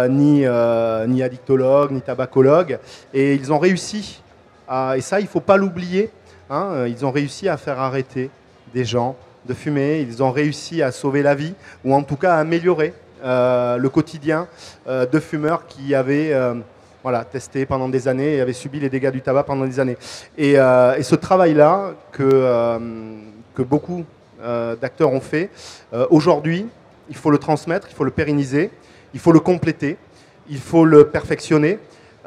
ni addictologues, ni tabacologues. Et ils ont réussi, et ça il ne faut pas l'oublier, hein, ils ont réussi à faire arrêter des gens de fumer, ils ont réussi à sauver la vie, ou en tout cas à améliorer le quotidien de fumeurs qui avaient testé pendant des années et avaient subi les dégâts du tabac pendant des années. Et ce travail-là que beaucoup d'acteurs ont fait. Aujourd'hui, il faut le transmettre, il faut le pérenniser, il faut le compléter, il faut le perfectionner,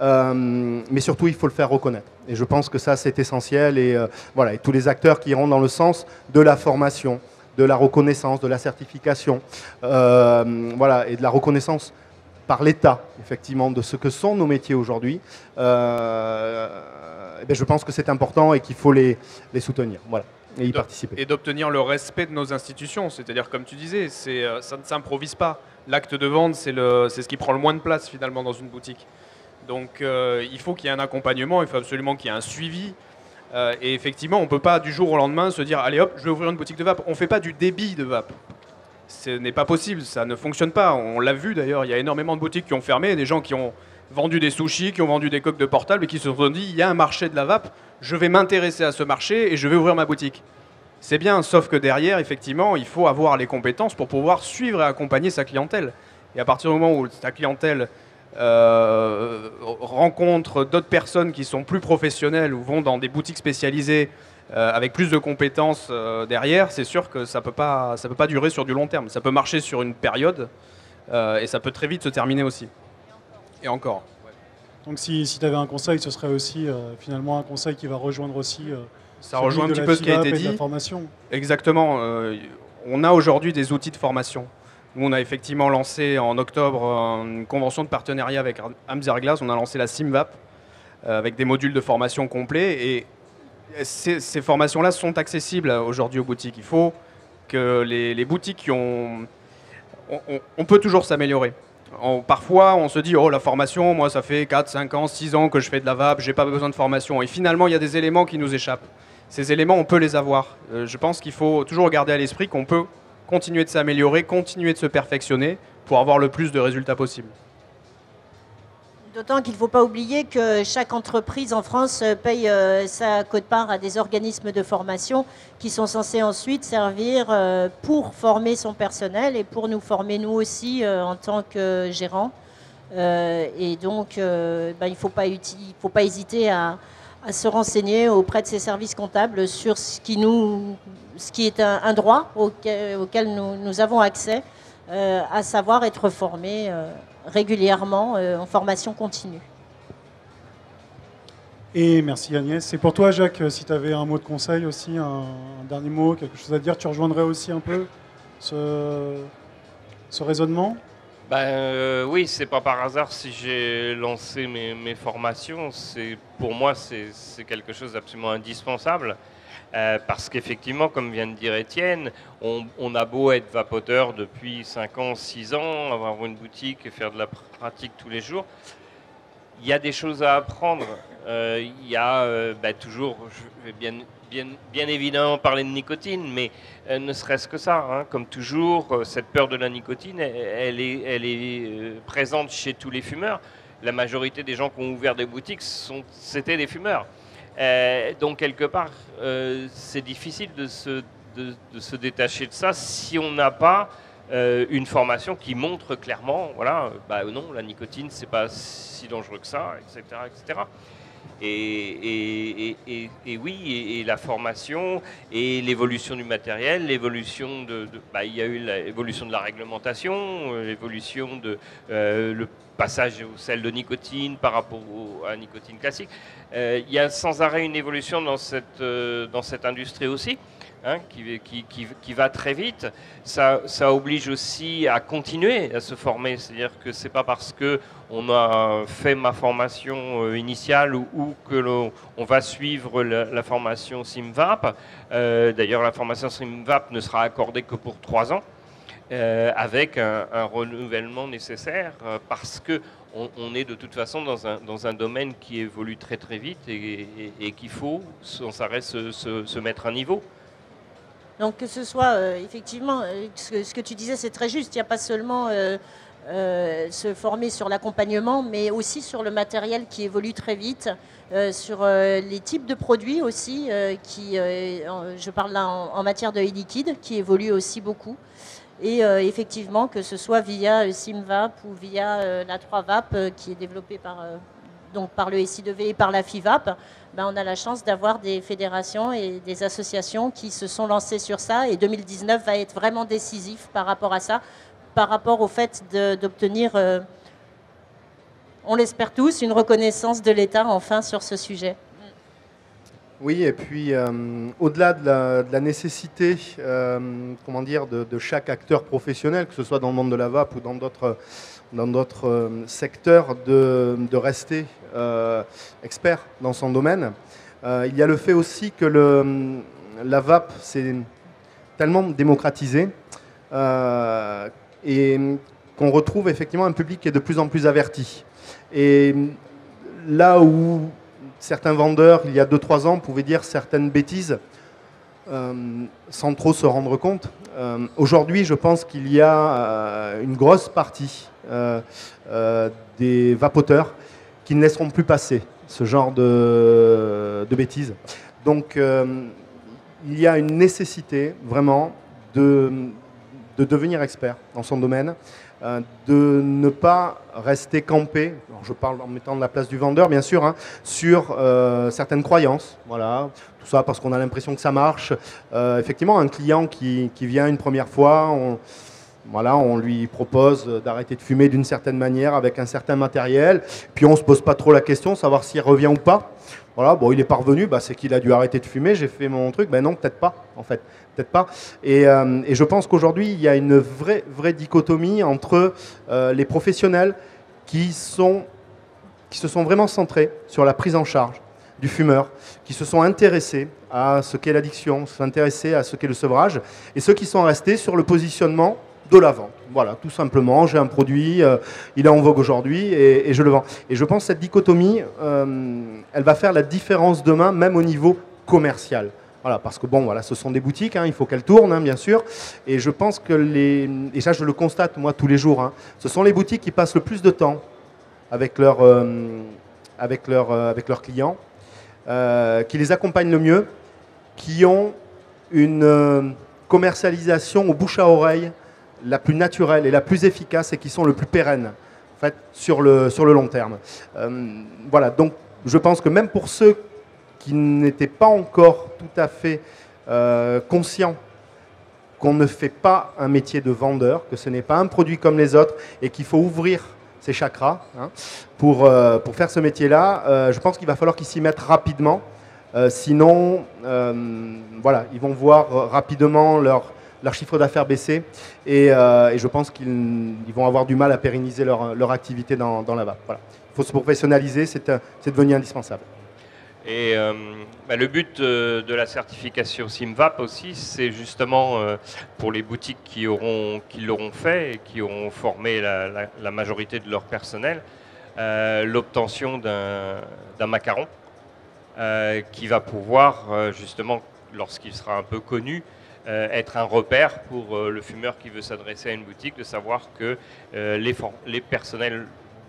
mais surtout, il faut le faire reconnaître. Et je pense que ça, c'est essentiel. Et tous les acteurs qui iront dans le sens de la formation, de la reconnaissance, de la certification, et de la reconnaissance par l'État, effectivement, de ce que sont nos métiers aujourd'hui, je pense que c'est important et qu'il faut les soutenir. Voilà. Et y participer. Et d'obtenir le respect de nos institutions. C'est-à-dire, comme tu disais, ça ne s'improvise pas. L'acte de vente, c'est ce qui prend le moins de place, finalement, dans une boutique. Donc, il faut qu'il y ait un accompagnement, il faut absolument qu'il y ait un suivi. Et effectivement, on ne peut pas, du jour au lendemain, se dire « Allez hop, je vais ouvrir une boutique de vape ». On ne fait pas du débit de vape. Ce n'est pas possible, ça ne fonctionne pas. On l'a vu, d'ailleurs, il y a énormément de boutiques qui ont fermé, des gens qui ont vendu des sushis, qui ont vendu des coques de portable et qui se sont dit « Il y a un marché de la vape, je vais m'intéresser à ce marché et je vais ouvrir ma boutique ». C'est bien, sauf que derrière, effectivement, il faut avoir les compétences pour pouvoir suivre et accompagner sa clientèle. Et à partir du moment où ta clientèle rencontre d'autres personnes qui sont plus professionnelles ou vont dans des boutiques spécialisées avec plus de compétences derrière, c'est sûr que ça peut pas durer sur du long terme. Ça peut marcher sur une période et ça peut très vite se terminer aussi. Et encore. Donc si tu avais un conseil, ce serait aussi finalement un conseil qui va rejoindre aussi... ça rejoint un petit peu ce qui a été dit. Exactement. On a aujourd'hui des outils de formation. Nous, on a effectivement lancé en octobre une convention de partenariat avec Amzerglas. On a lancé la SimVap avec des modules de formation complets. Et ces formations-là sont accessibles aujourd'hui aux boutiques. Il faut que les boutiques qui ont... On peut toujours s'améliorer. Parfois, on se dit « Oh, la formation, moi, ça fait 4, 5 ans, 6 ans que je fais de la vape, j'ai pas besoin de formation. » Et finalement, il y a des éléments qui nous échappent. Ces éléments, on peut les avoir. Je pense qu'il faut toujours garder à l'esprit qu'on peut continuer de s'améliorer, continuer de se perfectionner pour avoir le plus de résultats possible. D'autant qu'il ne faut pas oublier que chaque entreprise en France paye sa quote-part à des organismes de formation qui sont censés ensuite servir pour former son personnel et pour nous former nous aussi en tant que gérants. Et donc, il ne faut pas hésiter à se renseigner auprès de ces services comptables sur ce qui est un droit auquel nous avons accès, à savoir être formés régulièrement en formation continue. Et merci Agnès. Et pour toi Jacques, si tu avais un mot de conseil aussi, un dernier mot, quelque chose à dire, tu rejoindrais aussi un peu ce raisonnement ? Oui, c'est pas par hasard si j'ai lancé mes formations. Pour moi, c'est quelque chose d'absolument indispensable. Parce qu'effectivement, comme vient de dire Étienne, on a beau être vapoteur depuis 5 ans, 6 ans, avoir une boutique et faire de la pratique tous les jours, il y a des choses à apprendre. Il y a toujours, je vais bien évidemment parler de nicotine, mais ne serait-ce que ça, hein, comme toujours, cette peur de la nicotine, elle est présente chez tous les fumeurs. La majorité des gens qui ont ouvert des boutiques, c'était des fumeurs. Donc quelque part, c'est difficile de se détacher de ça si on n'a pas une formation qui montre clairement, voilà, non, la nicotine, c'est pas si dangereux que ça, etc., etc. Et oui, et la formation, et l'évolution du matériel, l'évolution il y a eu l'évolution de la réglementation, l'évolution de le passage au sel de nicotine par rapport à la nicotine classique. Il y a sans arrêt une évolution dans cette industrie aussi. Hein, qui va très vite. Ça oblige aussi à continuer à se former. C'est-à-dire que c'est pas parce que on a fait ma formation initiale ou que l'on va suivre la formation SIMVAP. D'ailleurs, la formation SIMVAP ne sera accordée que pour 3 ans, avec un renouvellement nécessaire, parce que on est de toute façon dans un domaine qui évolue très très vite et qu'il faut sans arrêt se mettre à niveau. Donc que ce soit effectivement, ce que tu disais c'est très juste, il n'y a pas seulement se former sur l'accompagnement, mais aussi sur le matériel qui évolue très vite, sur les types de produits aussi, je parle là en matière de e-liquide, qui évolue aussi beaucoup. Et effectivement, que ce soit via SIMVAP ou via la 3VAP qui est développée par le SI2V et par la FIVAP, on a la chance d'avoir des fédérations et des associations qui se sont lancées sur ça. Et 2019 va être vraiment décisif par rapport à ça, par rapport au fait d'obtenir, on l'espère tous, une reconnaissance de l'État enfin sur ce sujet. Oui, et puis au-delà de la nécessité de chaque acteur professionnel, que ce soit dans le monde de la VAP ou dans d'autres secteurs, de rester expert dans son domaine. Il y a le fait aussi que la VAP s'est tellement démocratisée et qu'on retrouve effectivement un public qui est de plus en plus averti. Et là où certains vendeurs, il y a 2-3 ans, pouvaient dire certaines bêtises sans trop se rendre compte, aujourd'hui, je pense qu'il y a une grosse partie des vapoteurs qui ne laisseront plus passer ce genre de bêtises. Donc, il y a une nécessité vraiment de devenir expert dans son domaine, de ne pas rester campé, alors je parle en mettant de la place du vendeur bien sûr, hein, sur certaines croyances, voilà, tout ça parce qu'on a l'impression que ça marche. Effectivement, un client qui vient une première fois, on lui propose d'arrêter de fumer d'une certaine manière avec un certain matériel, puis on ne se pose pas trop la question de savoir s'il revient ou pas. Voilà, bon, il est parvenu, c'est qu'il a dû arrêter de fumer, j'ai fait mon truc. Non, peut-être pas, en fait. Peut-être pas. Et je pense qu'aujourd'hui, il y a une vraie dichotomie entre les professionnels qui se sont vraiment centrés sur la prise en charge du fumeur, qui se sont intéressés à ce qu'est l'addiction, s'intéressés à ce qu'est le sevrage, et ceux qui sont restés sur le positionnement de la vente. Voilà, tout simplement, j'ai un produit, il est en vogue aujourd'hui et je le vends. Et je pense que cette dichotomie, elle va faire la différence demain, même au niveau commercial. Voilà, parce que ce sont des boutiques, hein, il faut qu'elles tournent, hein, bien sûr. Et je pense que et ça je le constate moi tous les jours, hein, ce sont les boutiques qui passent le plus de temps avec leurs clients, qui les accompagnent le mieux, qui ont une commercialisation au bouche à oreille la plus naturelle et la plus efficace et qui sont le plus pérennes en fait, sur le long terme. Voilà, donc je pense que même pour ceux qui n'étaient pas encore tout à fait conscients qu'on ne fait pas un métier de vendeur, que ce n'est pas un produit comme les autres et qu'il faut ouvrir ses chakras pour faire ce métier-là, je pense qu'il va falloir qu'ils s'y mettent rapidement. Sinon, ils vont voir rapidement leur chiffre d'affaires baisser et je pense qu'ils vont avoir du mal à pérenniser leur activité dans la VAP. Voilà. Il faut se professionnaliser, c'est devenu indispensable. Et le but de la certification SIMVAP aussi, c'est justement pour les boutiques qui l'auront fait et qui auront formé la majorité de leur personnel, l'obtention d'un macaron qui va pouvoir justement, lorsqu'il sera un peu connu, être un repère pour le fumeur qui veut s'adresser à une boutique, de savoir que les personnels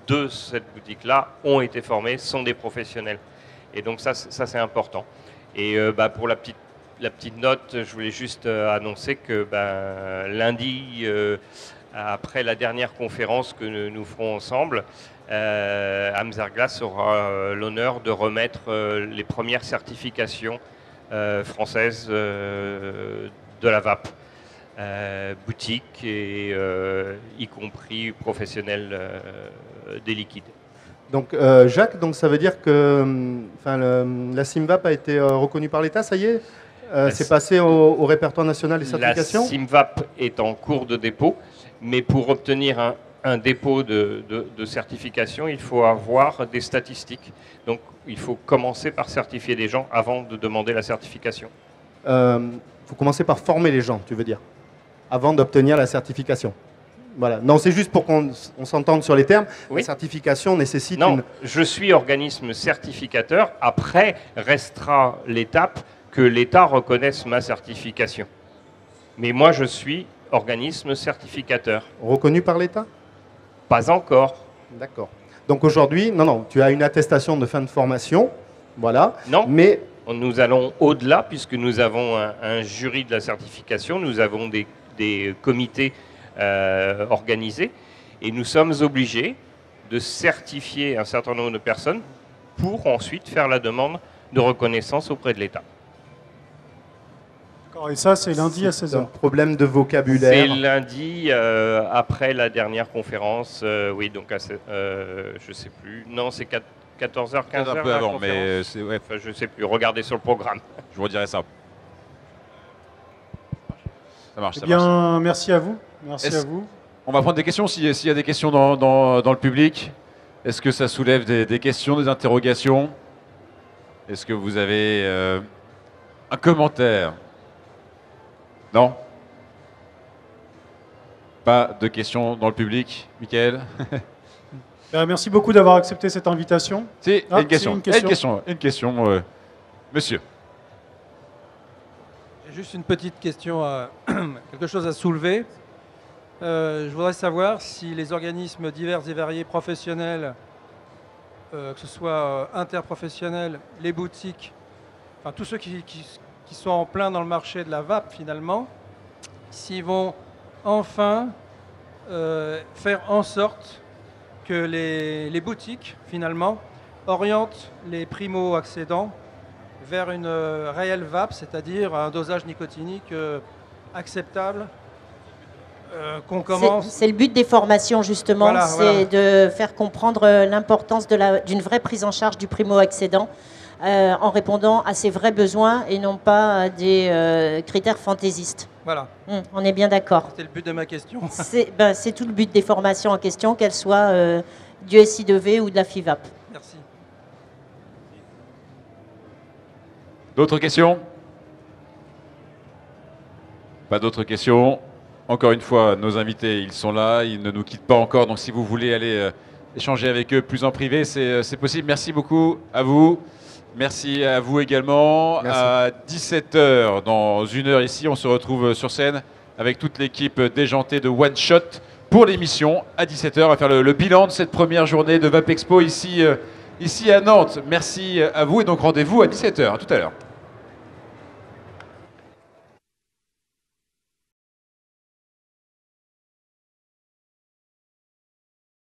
de cette boutique-là ont été formés, sont des professionnels. Et donc ça c'est important. Et pour la petite note, je voulais juste annoncer que lundi, après la dernière conférence que nous ferons ensemble, Amzerglas aura l'honneur de remettre les premières certifications françaises de la vape, boutique et y compris professionnels des liquides. Donc Jacques, donc ça veut dire que la SIMVAP a été reconnue par l'État, ça y est, c'est passé au répertoire national des certifications? La SIMVAP est en cours de dépôt, mais pour obtenir un dépôt de certification, il faut avoir des statistiques. Donc il faut commencer par certifier des gens avant de demander la certification. Il faut commencer par former les gens, tu veux dire, avant d'obtenir la certification. Voilà. Non, c'est juste pour qu'on s'entende sur les termes. Oui. La certification nécessite Non, je suis organisme certificateur. Après, restera l'étape que l'État reconnaisse ma certification. Mais moi, je suis organisme certificateur. Reconnu par l'État? Pas encore. D'accord. Donc aujourd'hui, non, tu as une attestation de fin de formation, voilà. Non, mais nous allons au-delà puisque nous avons un jury de la certification, nous avons des comités organisés et nous sommes obligés de certifier un certain nombre de personnes pour ensuite faire la demande de reconnaissance auprès de l'État. D'accord, et ça, c'est lundi à c'est 16h. un problème de vocabulaire. C'est lundi après la dernière conférence, oui, donc je sais plus, non, c'est 14h, 15h. Un peu avant, mais ouais. Enfin, je sais plus, regardez sur le programme. Je vous redirai ça. Ça marche, Eh ça bien, marche. merci à vous. Merci à vous. On va prendre des questions s'il y a des questions dans le public. Est-ce que ça soulève des questions, des interrogations? Est-ce que vous avez un commentaire? Non? Pas de questions dans le public, Mickaël? Merci beaucoup d'avoir accepté cette invitation. Si, Ah, une question. si, Une question, monsieur. J'ai juste une petite question, quelque chose à soulever. Je voudrais savoir si les organismes divers et variés professionnels, que ce soit interprofessionnels, les boutiques, enfin tous ceux qui sont en plein dans le marché de la vape finalement, s'ils vont enfin faire en sorte que les boutiques finalement orientent les primo-accédants vers une réelle vape, c'est-à-dire un dosage nicotinique acceptable. Qu'on commence. C'est le but des formations justement, Voilà, c'est de faire comprendre l'importance d'une vraie prise en charge du primo-accédant en répondant à ses vrais besoins et non pas à des critères fantaisistes. Voilà. On est bien d'accord. C'était le but de ma question. C'est tout le but des formations en question, qu'elles soient du SI2V ou de la FIVAP. Merci. D'autres questions? Pas d'autres questions. Encore une fois, nos invités, ils sont là, ils ne nous quittent pas encore. Donc si vous voulez aller échanger avec eux plus en privé, c'est possible. Merci beaucoup à vous. Merci à vous également. Merci. À 17h, dans une heure ici, on se retrouve sur scène avec toute l'équipe déjantée de One Shot pour l'émission. À 17h, on va faire le bilan de cette première journée de Vape Expo ici à Nantes. Merci à vous et donc rendez-vous à 17h. À tout à l'heure.